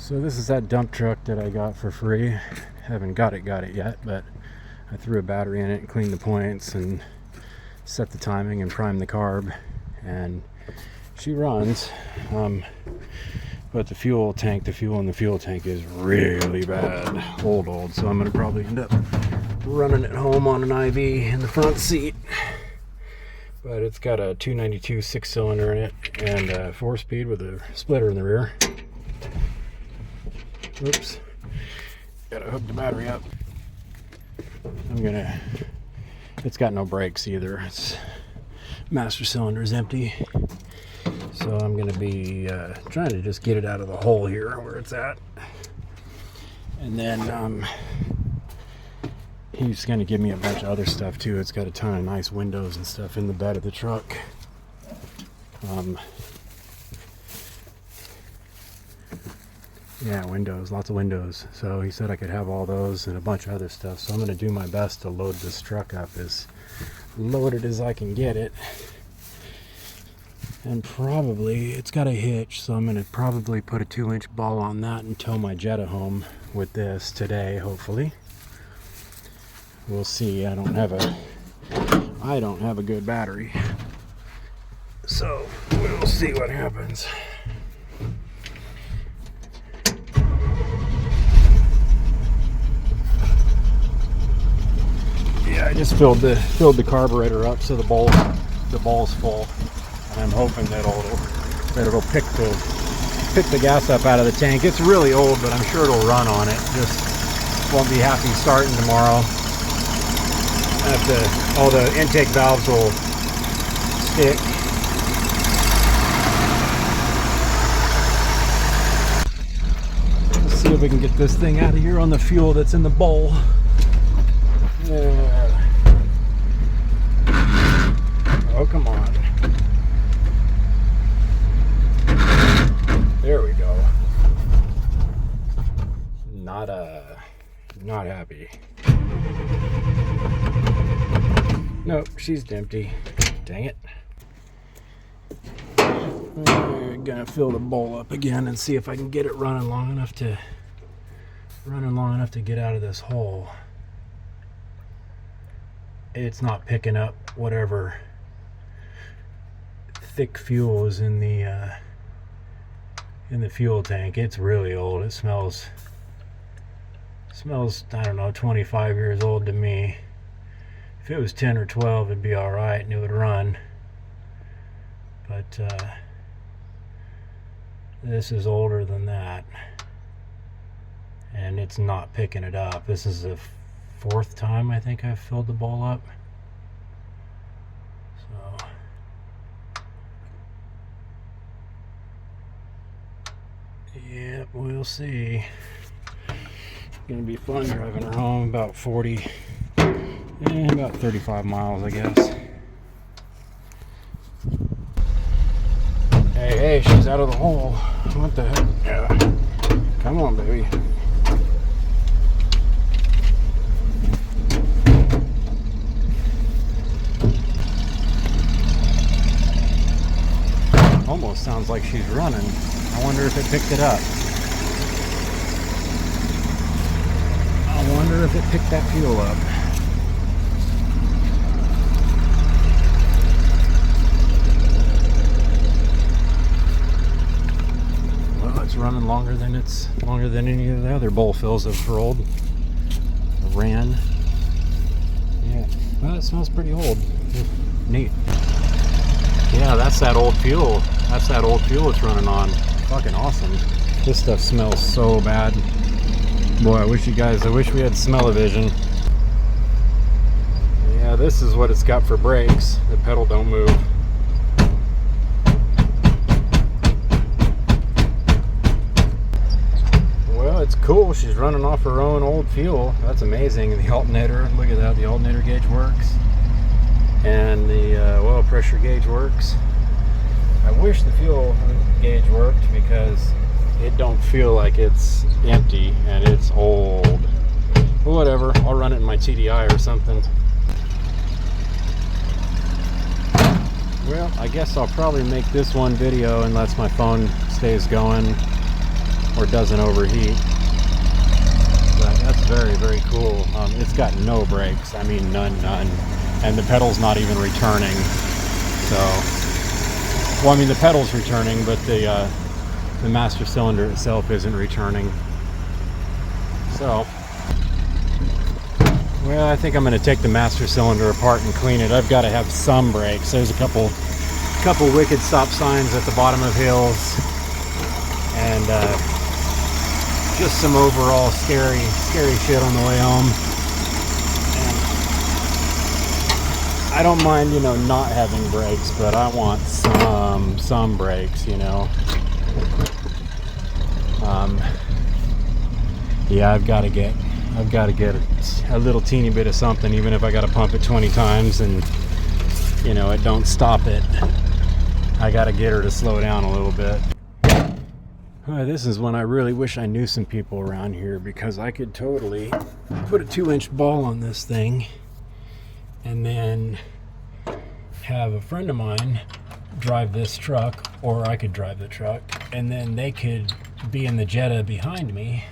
So this is that dump truck that I got for free. Haven't got it yet, but I threw a battery in it and cleaned the points and set the timing and primed the carb, and she runs. But the fuel in the fuel tank is really bad, old. So I'm gonna probably end up running it home on an IV in the front seat. But it's got a 292 6-cylinder in it and a 4-speed with a splitter in the rear. Oops, gotta hook the battery up. It's got no brakes either. Its master cylinder is empty. So I'm gonna be trying to just get it out of the hole here where it's at. And then he's gonna give me a bunch of other stuff too. It's got a ton of nice windows and stuff in the bed of the truck. Yeah, windows, lots of windows. So he said I could have all those and a bunch of other stuff. So I'm gonna do my best to load this truck up as loaded as I can get it. And probably, it's got a hitch, so I'm gonna probably put a 2-inch ball on that and tow my Jetta home with this today, hopefully. We'll see. I don't have a good battery, so we'll see what happens. Yeah, I just filled the carburetor up so the ball's full, and I'm hoping that it'll pick the gas up out of the tank. It's really old, but I'm sure it'll run on it. Just won't be happy starting tomorrow. All the intake valves will stick. Let's see if we can get this thing out of here on the fuel that's in the bowl. Oh, come on. There we go. Not happy. Nope, she's empty. Dang it. We're gonna fill the bowl up again and see if I can get it running long enough to get out of this hole. It's not picking up whatever thick fuel is in the fuel tank. It's really old. It smells, I don't know, 25 years old to me. If it was 10 or 12, it'd be all right and it would run. But this is older than that, and it's not picking it up. This is the 4th time I think I've filled the bowl up. So yeah, we'll see. It's gonna be fun driving her home. About 35 miles, I guess. Hey, she's out of the hole. What the heck? Yeah. Come on, baby. Almost sounds like she's running. I wonder if it picked it up. I wonder if it picked that fuel up. Well, it's running longer than any of the other bowl fills have ran. Yeah, well, it smells pretty old. Neat. Yeah, that's that old fuel. That's that old fuel it's running on. Fucking awesome. This stuff smells so bad. Boy, I wish we had smell-o-vision. Yeah, this is what it's got for brakes. The pedal don't move. Well, it's cool. She's running off her own old fuel. That's amazing. And the alternator, look at that. The alternator gauge works. And the oil pressure gauge works. I wish the fuel gauge worked because it don't feel like it's empty and it's old. But whatever, I'll run it in my TDI or something. Well, I guess I'll probably make this one video unless my phone stays going. or doesn't overheat. But that's very, very cool. It's got no brakes. I mean, none. And the pedal's not even returning. So, well, I mean, the pedal's returning, but the master cylinder itself isn't returning. So, well, I think I'm going to take the master cylinder apart and clean it. I've got to have some brakes. There's a couple wicked stop signs at the bottom of hills, and just some overall scary shit on the way home. And I don't mind, you know, not having brakes, but I want some brakes, you know. Yeah, I've got to get a little teeny bit of something, even if I got to pump it 20 times and, you know, it don't stop it. I got to get her to slow down a little bit. This is when I really wish I knew some people around here, because I could totally put a 2-inch ball on this thing and then have a friend of mine drive this truck, or I could drive the truck, and then they could be in the Jetta behind me